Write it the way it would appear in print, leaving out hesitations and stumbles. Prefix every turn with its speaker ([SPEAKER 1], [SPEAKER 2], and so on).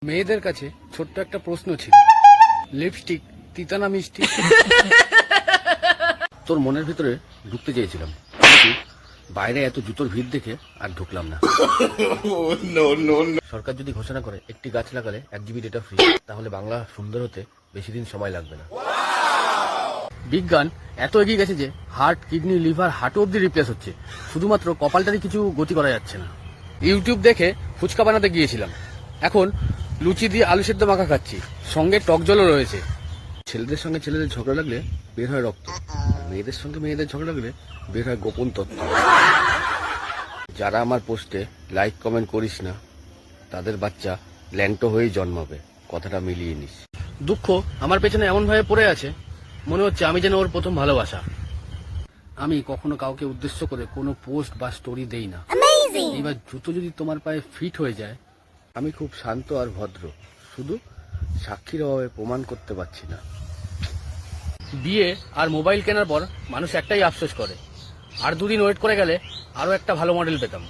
[SPEAKER 1] মেয়েদের কাছে ছোট্ট একটা প্রশ্ন ছিল, লিপস্টিক তিতা না মিষ্টি? তোর মনের ভিতরে ঢুকতে চেয়েছিলাম, কিন্তু বাইরে এত জুতোর ভিড় দেখে আর ঢুকলাম না। সরকার যদি ঘোষণা করে একটি গাছ লাগালে 1 GB ডেটা ফ্রি, তাহলে বাংলা সুন্দর হতে বেশি দিন সময় লাগবে না। বিজ্ঞান এত এগিয়ে গেছে যে হার্ট, কিডনি, লিভার, হার্ট অব্দি রিপ্লেস হচ্ছে, শুধুমাত্র কপালটারই কিছু গতি করা যাচ্ছে না। ইউটিউব দেখে ফুচকা বানাতে গিয়েছিলাম, এখন লুচি দিয়ে আলু সেদ্ধ মাখা খাচ্ছি, সঙ্গে টক জলও রয়েছে। ছেলেদের সঙ্গে ছেলেদের ঝগড়া লাগলে বের হয় রক্ত, মেয়েদের সঙ্গে মেয়েদের ঝগড়া লাগলে বের হয় গোপন তথ্য। যারা আমার পোস্টে লাইক কমেন্ট করিস না, তাদের বাচ্চা ল্যান্টো হয়েই জন্মাবে, কথাটা মিলিয়ে নিস। দুঃখ আমার পেছনে এমন ভাবে পড়ে আছে, মনে হচ্ছে আমি যেন ওর প্রথম ভালোবাসা। আমি কখনো কাউকে উদ্দেশ্য করে কোনো পোস্ট বা স্টোরি দেই না। এবার জুতো যদি তোমার পায়ে ফিট হয়ে যায়, আমি খুব শান্ত আর ভদ্র, শুধু সাক্ষীর অভাবে প্রমাণ করতে পারছি না। বিয়ে আর মোবাইল কেনার পর মানুষ একটাই আফসোস করে, আর 2 দিন ওয়েট করে গেলে আরো একটা ভালো মডেল পেতাম।